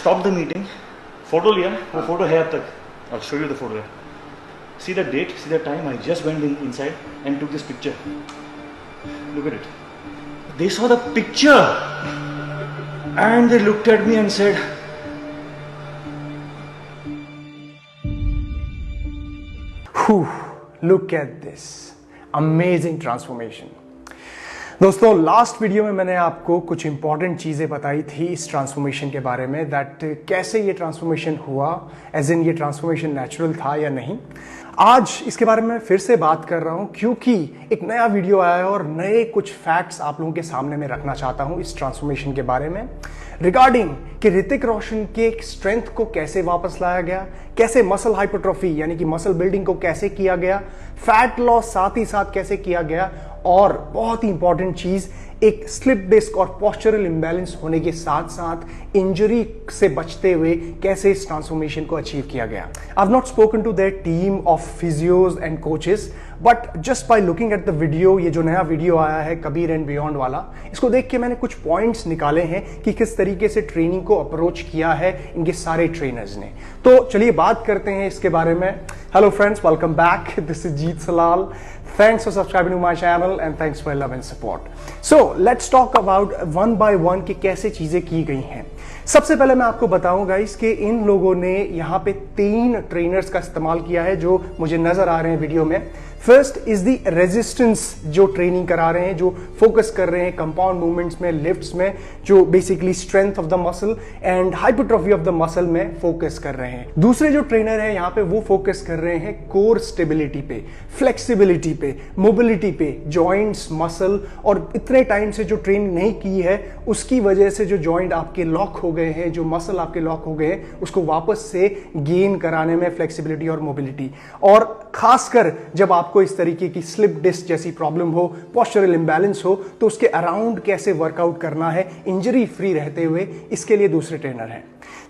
stopped the meeting. Photo लिया, वो photo है अब तक. I'll show you the photo. See the date, see the time. I just went inside and took this picture. Look at it. They saw the picture and they looked at me and said, Whew, look at this. Amazing transformation. दोस्तों last video में मैंने आपको कुछ important चीज़ें बताई थी इस transformation के बारे में, दैट कैसे ये ट्रांसफॉर्मेशन हुआ, एज इन ये ट्रांसफॉर्मेशन नेचुरल था या नहीं। आज इसके बारे में फिर से बात कर रहा हूं क्योंकि एक नया वीडियो आया है और नए कुछ फैक्ट्स आप लोगों के सामने मैं रखना चाहता हूं इस ट्रांसफॉर्मेशन के बारे में रिगार्डिंग कि ऋतिक रोशन के स्ट्रेंथ को कैसे वापस लाया गया, कैसे मसल हाइपरट्रॉफी यानी कि मसल बिल्डिंग को कैसे किया गया, फैट लॉस साथ ही साथ कैसे किया गया, और बहुत ही इंपॉर्टेंट चीज एक स्लिप डिस्क और पोस्चरल इंबैलेंस होने के साथ साथ इंजरी से बचते हुए कैसे इस ट्रांसफॉर्मेशन को अचीव किया गया। I have not spoken to that team of physios and coaches, but just by looking at the video, ये जो नया वीडियो आया है कबीर एंड बियॉन्ड वाला, इसको देख के मैंने कुछ पॉइंट्स निकाले हैं कि किस तरीके से ट्रेनिंग को अप्रोच किया है इनके सारे ट्रेनर्स ने। तो चलिए बात करते हैं इसके बारे में। Hello friends, welcome back, this is Jeet Salal. Thanks for subscribing to my channel and thanks for your love and support. So let's talk about one by one कि कैसे चीजें की गई हैं। सबसे पहले मैं आपको बताऊं गाइस कि इन लोगों ने यहाँ पे 3 ट्रेनर्स का इस्तेमाल किया है जो मुझे नजर आ रहे हैं वीडियो में। फर्स्ट इज द रेजिस्टेंस जो ट्रेनिंग करा रहे हैं, जो फोकस कर रहे हैं कंपाउंड मूवमेंट्स में, लिफ्ट्स में, जो basically strength of the muscle and hypertrophy of the muscle में फोकस कर रहे हैं। दूसरे जो ट्रेनर है यहाँ पे वो फोकस कर रहे हैं कोर स्टेबिलिटी पे, फ्लेक्सिबिलिटी पे, मोबिलिटी पे, जॉइंट्स, मसल, और इतने टाइम से जो ट्रेनिंग नहीं की है उसकी वजह से जो जॉइंट आपके लॉक हो गए हैं, जो मसल आपके लॉक हो गए हैं, उसको वापस से गेन कराने में फ्लेक्सिबिलिटी और मोबिलिटी, और खासकर जब आपको इस तरीके की स्लिप डिस्क जैसी प्रॉब्लम हो, पोस्चरल इंबैलेंस हो, तो उसके अराउंड कैसे वर्कआउट करना है इंजरी फ्री रहते हुए, इसके लिए दूसरे ट्रेनर हैं।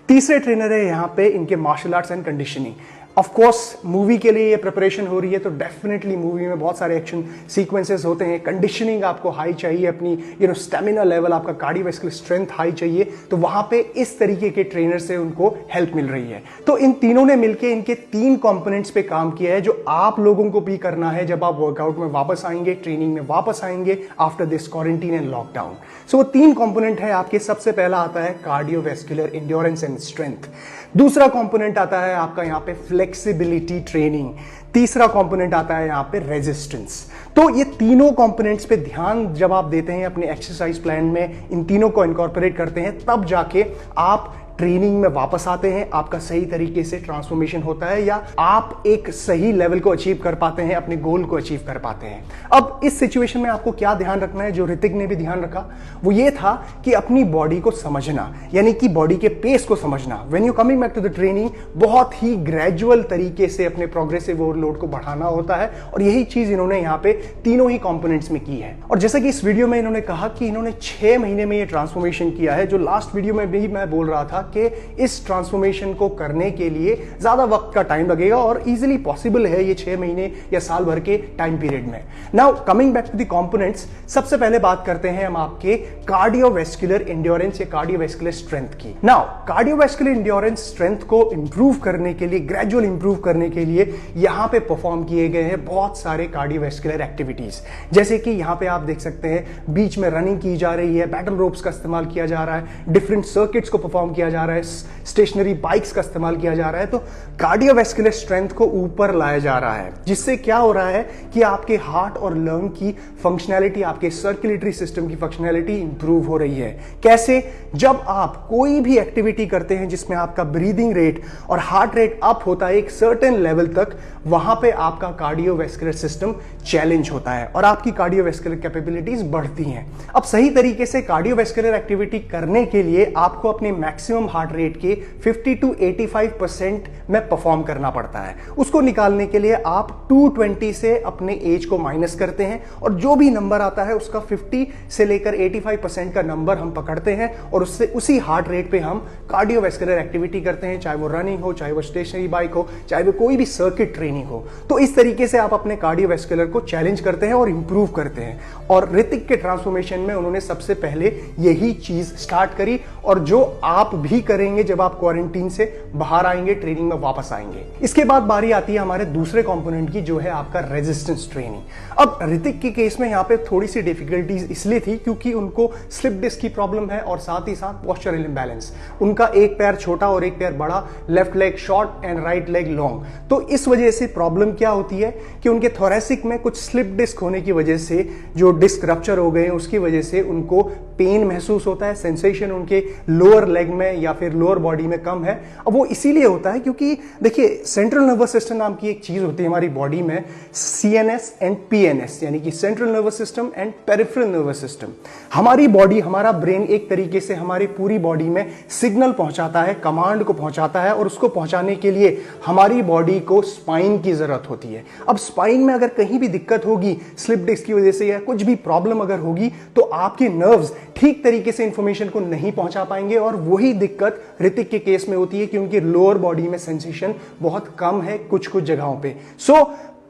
तीसरे ट्रेनर है यहाँ पे इनके martial arts and conditioning. Of course movie के लिए ये प्रिपरेशन हो रही है तो डेफिनेटली मूवी में बहुत सारे एक्शन सीक्वेंसेस होते हैं, कंडीशनिंग आपको हाई चाहिए, अपनी स्टेमिना लेवल, आपका कार्डियोवैस्कुलर स्ट्रेंथ हाई चाहिए, तो वहां पे इस तरीके के ट्रेनर से उनको हेल्प मिल रही है। तो इन तीनों ने मिलकर इनके 3 कंपोनेंट्स पे काम किया है जो आप लोगों को भी करना है जब आप वर्कआउट में वापस आएंगे, ट्रेनिंग में वापस आएंगे after this quarantine and lockdown. So वो 3 कंपोनेंट है आपके। सबसे पहला आता है कार्डियोवैस्कुलर एंड्योरेंस एंड स्ट्रेंथ, दूसरा कंपोनेंट आता है आपका यहाँ पे फ्लेक्सिबिलिटी ट्रेनिंग, तीसरा कंपोनेंट आता है यहाँ पे रेजिस्टेंस। तो ये तीनों कंपोनेंट्स पे ध्यान जब आप देते हैं अपने एक्सरसाइज प्लान में, इन तीनों को इनकॉर्पोरेट करते हैं, तब जाके आप ट्रेनिंग में वापस आते हैं, आपका सही तरीके से ट्रांसफॉर्मेशन होता है या आप एक सही लेवल को अचीव कर पाते हैं, अपने गोल को अचीव कर पाते हैं। अब इस सिचुएशन में आपको क्या ध्यान रखना है, जो ऋतिक ने भी ध्यान रखा, वो ये था कि अपनी बॉडी को समझना, यानी कि बॉडी के पेस को समझना। When you coming back to the training, बहुत ही ग्रेजुअल तरीके से अपने प्रोग्रेसिव ओवरलोड को बढ़ाना होता है, और यही चीज इन्होंने यहाँ पे तीनों ही कंपोनेंट्स में की है। और जैसा कि इस वीडियो में इन्होंने कहा कि इन्होंने 6 महीने में ये ट्रांसफॉर्मेशन किया है, जो लास्ट वीडियो में भी मैं बोल रहा था कि इस ट्रांसफॉर्मेशन को करने के लिए ज्यादा वक्त का टाइम लगेगा और इजीली पॉसिबल है ये 6 महीने या साल भर के टाइम पीरियड में। Now coming back to the components, सबसे पहले बात करते हैं हम आपके कार्डियोवैस्कुलर एंड्योरेंस या कार्डियोवैस्कुलर स्ट्रेंथ की। नाउ कार्डियोवैस्कुलर एंड्योरेंस स्ट्रेंथ को इंप्रूव करने के लिए, ग्रेजुअल इंप्रूव करने के लिए यहां पे परफॉर्म किए गए हैं बहुत सारे कार्डियोवैस्कुलर एक्टिविटीज, जैसे कि यहां पे आप देख सकते हैं बीच में रनिंग की जा रही है, बैटल रोप्स का इस्तेमाल किया जा रहा है, डिफरेंट सर्किट्स को परफॉर्म किया जा रहा है, स्टेशनरी बाइक्स का इस्तेमाल किया जा रहा है। तो कार्डियोवैस्कुलर स्ट्रेंथ को ऊपर लाया जा रहा है, जिससे क्या हो रहा है कि आपके हार्ट और लंग की फंक्शनैलिटी, आपके सर्कुलेटरी सिस्टम की फंक्शनैलिटी इंप्रूव हो रही है। कैसे? जब आप कोई भी एक्टिविटी करते हैं जिसमें आपका ब्रीदिंग रेट और हार्ट रेट अप होता है एक सर्टेन लेवल तक, वहां पे आपका कार्डियोवैस्कुलर सिस्टम चैलेंज होता है और आपकी कार्डियोवैस्कुलर कैपेबिलिटीज बढ़ती हैं। अब सही तरीके से कार्डियोवैस्कुलर एक्टिविटी करने के लिए आपको अपने मैक्सिमम हार्ट रेट के 50 to 85% में परफॉर्म करना पड़ता है। उसको निकालने के लिए आप 220 से अपने एज को माइनस करते हैं और जो भी नंबर आता है उसका 50 से लेकर 85% का नंबर हम पकड़ते हैं और उससे उसी हार्ट रेट पे हम कार्डियोवैस्कुलर एक्टिविटी करते हैं, चाहे वो रनिंग हो, चाहे वो स्टेशनरी बाइक हो, चाहे वो कोई भी सर्किट ट्रेनिंग हो। तो इस तरीके से आप अपने कार्डियोवैस्कुलर को चैलेंज करते हैं और इंप्रूव करते हैं। और ऋतिक के ट्रांसफॉर्मेशन में उन्होंने सबसे पहले यही चीज स्टार्ट करी और जो आप भी तभी करेंगे जब आप क्वारंटीन से बाहर आएंगे, ट्रेनिंग में वापस आएंगे। इसके बाद बारी आती है हमारे दूसरे कंपोनेंट की, जो है आपका रेजिस्टेंस ट्रेनिंग। अब ऋतिक के केस में यहाँ पे थोड़ी सी डिफिकल्टीज इसलिए थी क्योंकि उनको स्लिप डिस्क की प्रॉब्लम है और साथ ही साथ पोस्चरल इंबैलेंस। उनका एक पैर छोटा और एक पैर बड़ा, left leg short and right leg long. तो इस वजह से प्रॉब्लम क्या होती है कि उनके थोरेसिक में कुछ स्लिप डिस्क होने की वजह से जो डिस्क रप्चर हो गए, उसकी वजह से उनको पेन महसूस होता है, सेंसेशन उनके लोअर लेग में या फिर लोअर बॉडी में कम है। अब वो इसीलिए होता है क्योंकि देखिए, सेंट्रल नर्वस सिस्टम नाम की एक चीज होती है हमारी बॉडी में, सीएनएस एंड पीएनएस, यानी कि central nervous system and peripheral nervous system. हमारी बॉडी, हमारा ब्रेन एक तरीके से हमारी पूरी बॉडी में सिग्नल पहुंचाता है, कमांड को पहुंचाता है, और उसको पहुंचाने के लिए हमारी बॉडी को स्पाइन की जरूरत होती है। अब स्पाइन में अगर कहीं भी दिक्कत होगी, स्लिप डिस्क की वजह से या कुछ भी प्रॉब्लम अगर होगी, तो आपके नर्व्स ठीक तरीके से इंफॉर्मेशन को नहीं पहुंचा पाएंगे, और वही दिक्कत ऋतिक के केस में होती है कि उनकी लोअर बॉडी में सेंसेशन बहुत कम है कुछ कुछ जगहों पे। सो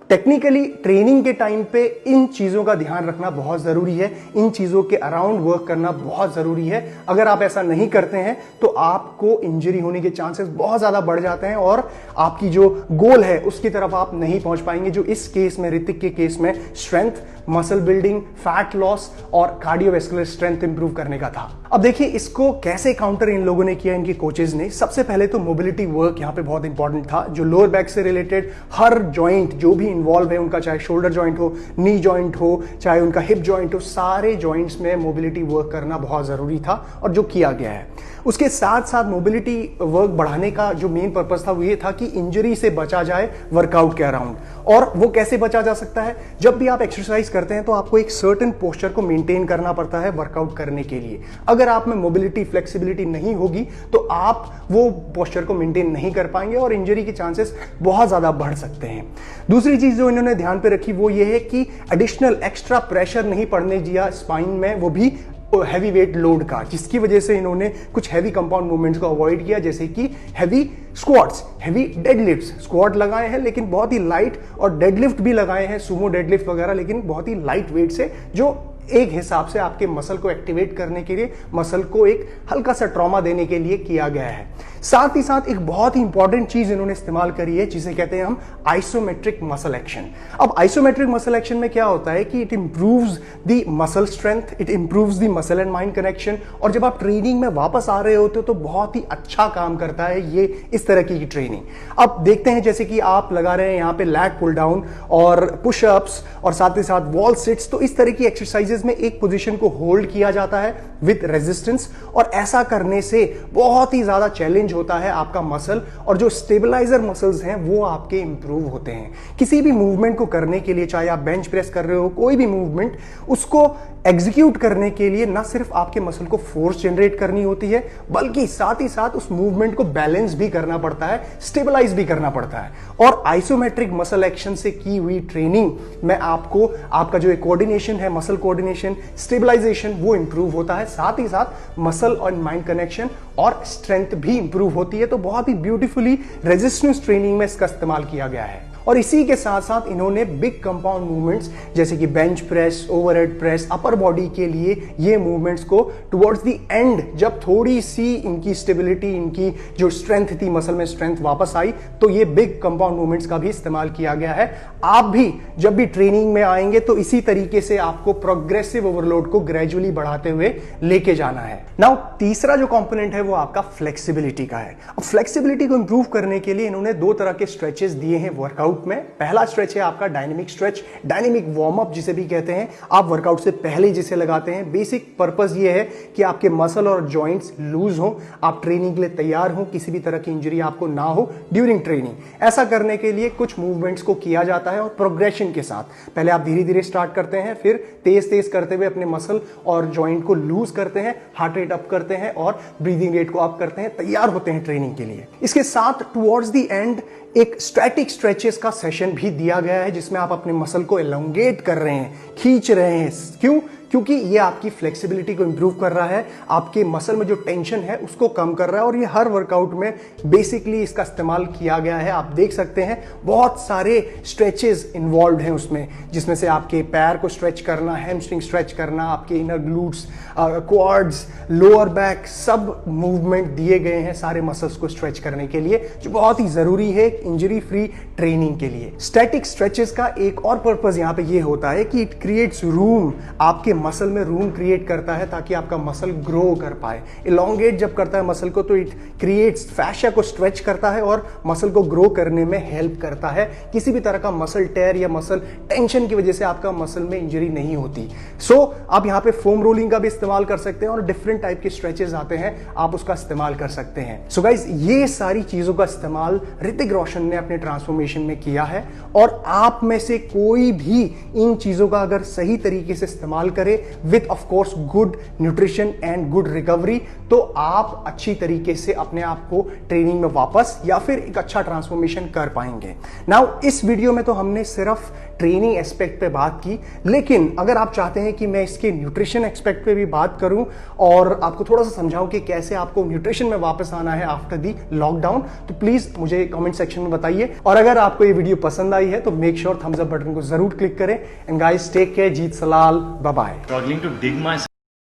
टेक्निकली ट्रेनिंग के टाइम पे इन चीजों का ध्यान रखना बहुत जरूरी है, इन चीजों के अराउंड वर्क करना बहुत जरूरी है। अगर आप ऐसा नहीं करते हैं तो आपको इंजरी होने के चांसेस बहुत ज्यादा बढ़ जाते हैं और आपकी जो गोल है उसकी तरफ आप नहीं पहुंच पाएंगे, जो इस केस में, ऋतिक के केस में, strength, muscle building, fat loss और कार्डियोवैस्कुलर स्ट्रेंथ इंप्रूव करने का था। अब देखिए इसको कैसे काउंटर इन लोगों ने किया, इनके कोचेज ने। सबसे पहले तो मोबिलिटी वर्क यहाँ पे बहुत इंपॉर्टेंट था, जो लोअर बैक से रिलेटेड हर जॉइंट जो भी इन्वॉल्व है उनका, चाहे शोल्डर जॉइंट हो, नी जॉइंट हो, चाहे उनका हिप जॉइंट हो, सारे जॉइंट्स में मोबिलिटी वर्क करना बहुत जरूरी था और जो किया गया है। उसके साथ साथ मोबिलिटी वर्क बढ़ाने का जो मेन पर्पस था वो ये था कि इंजरी से बचा जाए वर्कआउट के अराउंड। और वो कैसे बचा जा सकता है? जब भी आप एक्सरसाइज करते हैं तो आपको एक सर्टेन पोस्चर को मेंटेन करना पड़ता है वर्कआउट करने के लिए। अगर आप में मोबिलिटी, फ्लेक्सिबिलिटी नहीं होगी तो आप वो पोस्चर को मेंटेन नहीं कर पाएंगे और इंजरी के चांसेस बहुत ज्यादा बढ़ सकते हैं। दूसरी चीज जो इन्होंने ध्यान पे रखी वो ये है कि एडिशनल एक्स्ट्रा प्रेशर नहीं पड़ने दिया स्पाइन में, वो भी हैवी वेट लोड का, जिसकी वजह से इन्होंने कुछ हैवी कंपाउंड मूवमेंट्स को अवॉइड किया, जैसे कि heavy squats, heavy deadlifts. Squat लगाए हैं लेकिन बहुत ही लाइट, और डेडलिफ्ट भी लगाए हैं, सुमो डेडलिफ्ट वगैरह, लेकिन बहुत ही लाइट वेट से, जो एक हिसाब से आपके मसल को एक्टिवेट करने के लिए, मसल को एक हल्का सा ट्रॉमा देने के लिए किया गया है। साथ ही साथ एक बहुत ही इंपॉर्टेंट चीज इन्होंने इस्तेमाल करी है जिसे कहते हैं हम आइसोमेट्रिक मसल एक्शन। अब आइसोमेट्रिक मसल एक्शन में क्या होता है कि it improves the muscle strength, it improves the muscle and mind connection, और जब आप ट्रेनिंग में वापस आ रहे होते हो तो बहुत ही अच्छा काम करता है ये इस तरह की ट्रेनिंग। अब देखते हैं, जैसे कि आप लगा रहे हैं यहाँ पे लैग पुल डाउन और पुशअप्स और साथ ही साथ वॉल सिट्स, तो इस तरह की एक्सरसाइजेस में एक पोजीशन को होल्ड किया जाता है विद रेजिस्टेंस, और ऐसा करने से बहुत ही ज्यादा चैलेंज होता है आपका मसल, और जो स्टेबलाइजर मसल्स हैं वो आपके इंप्रूव होते हैं। किसी भी मूवमेंट को करने के लिए, चाहे आप बेंच प्रेस कर रहे हो, कोई भी मूवमेंट, उसको एग्जीक्यूट करने के लिए ना सिर्फ आपके मसल को फोर्स जनरेट करनी होती है, बल्कि साथ ही साथ उस मूवमेंट को बैलेंस भी करना पड़ता है, स्टेबलाइज भी करना पड़ता है। और आइसोमेट्रिक मसल एक्शन से की हुई ट्रेनिंग में आपको आपका जो कोऑर्डिनेशन है, मसल कोऑर्डिनेशन, स्टेबलाइजेशन, वो इंप्रूव होता है। साथ ही साथ मसल और माइंड कनेक्शन और स्ट्रेंथ भी इंप्रूव होती है। तो बहुत ही ब्यूटीफुली रेजिस्टेंस ट्रेनिंग में इसका इस्तेमाल किया गया है। और इसी के साथ साथ इन्होंने बिग कंपाउंड मूवमेंट्स जैसे कि bench press, overhead press, upper body के लिए ये मूवमेंट्स को टुवर्ड्स द एंड, जब थोड़ी सी इनकी स्टेबिलिटी, इनकी जो स्ट्रेंथ थी, मसल में स्ट्रेंथ वापस आई, तो ये बिग कंपाउंड मूवमेंट्स का भी इस्तेमाल किया गया है। आप भी जब भी ट्रेनिंग में आएंगे तो इसी तरीके से आपको प्रोग्रेसिव ओवरलोड को ग्रेजुअली बढ़ाते हुए लेके जाना है। नाउ तीसरा जो कंपोनेंट है वो आपका फ्लेक्सिबिलिटी का है। अब फ्लेक्सिबिलिटी को इंप्रूव करने के लिए इन्होंने दो तरह के स्ट्रेचेस दिए हैं वर्कआउट में। पहला स्ट्रेच है आपका dynamic stretch, dynamic warm up जिसे भी कहते हैं। आप वर्कआउट से पहले जिसे लगाते हैं। बेसिक पर्पस ये है कि आपके मसल और जॉइंट्स लूज हो, आप ट्रेनिंग के लिए तैयार हो, किसी भी तरह की इंजरी आपको ना हो ड्यूरिंग ट्रेनिंग। ऐसा करने के लिए कुछ मूवमेंट्स को किया जाता है और प्रोग्रेशन के साथ। पहले आप धीरे धीरे स्टार्ट करते हैं, फिर तेज तेज करते हुए अपने मसल और जॉइंट को लूज करते हैं, हार्ट रेट अप करते हैं और ब्रीदिंग रेट को अप करते हैं, तैयार होते हैं ट्रेनिंग के लिए। इसके साथ टुवर्ड्स द एंड एक स्टैटिक स्ट्रेचेस का सेशन भी दिया गया है जिसमें आप अपने मसल को एलोंगेट कर रहे हैं, खींच रहे हैं। क्यों? क्योंकि ये आपकी फ्लेक्सिबिलिटी को इंप्रूव कर रहा है, आपके मसल में जो टेंशन है उसको कम कर रहा है। और ये हर वर्कआउट में बेसिकली इसका इस्तेमाल किया गया है। आप देख सकते हैं बहुत सारे स्ट्रेचेस इन्वॉल्व हैं उसमें, जिसमें से आपके पैर को स्ट्रेच करना, हैमस्ट्रिंग स्ट्रेच करना, आपके inner glutes, quads, lower back, सब मूवमेंट दिए गए हैं सारे मसल्स को स्ट्रेच करने के लिए, जो बहुत ही जरूरी है इंजरी फ्री ट्रेनिंग के लिए। स्टैटिक स्ट्रेचेस का एक और पर्पस यहाँ पे ये होता है कि इट क्रिएट्स रूम, आपके मसल में रूम क्रिएट करता है ताकि आपका मसल ग्रो कर पाए। इलोंगेट जब करता है मसल को तो इट क्रिएट्स फैशिया को स्ट्रेच करता है और मसल को ग्रो करने में हेल्प करता है। किसी भी तरह का मसल टेयर या मसल टेंशन की वजह से आपका मसल में इंजरी नहीं होती। सो आप यहाँ पे फोम रोलिंग का भी इस्तेमाल कर सकते हैं और डिफरेंट टाइप के स्ट्रेचेस आते हैं, आप उसका इस्तेमाल कर सकते हैं। सो गाइज, ये सारी चीजों का इस्तेमाल ऋतिक रोशन ने अपने ट्रांसफॉर्मेशन में किया है और आप में से कोई भी इन चीजों का अगर सही तरीके से इस्तेमाल करे with of course good nutrition and good recovery, तो आप अच्छी तरीके से अपने आप को ट्रेनिंग में वापस या फिर एक अच्छा ट्रांसफॉर्मेशन कर पाएंगे। नाउ इस वीडियो में तो हमने सिर्फ ट्रेनिंग एस्पेक्ट पे बात की, लेकिन अगर आप चाहते हैं कि मैं इसके न्यूट्रिशन एस्पेक्ट पे भी बात करूं और आपको थोड़ा सा समझाऊं कि कैसे आपको न्यूट्रिशन में वापस आना है आफ्टर दी लॉकडाउन, तो प्लीज मुझे कमेंट सेक्शन में बताइए। और अगर आपको ये वीडियो पसंद आई है तो make sure thumbs up button को जरूर क्लिक करें। And guys, take care, Jeet Salal, bye bye. Struggling to dig my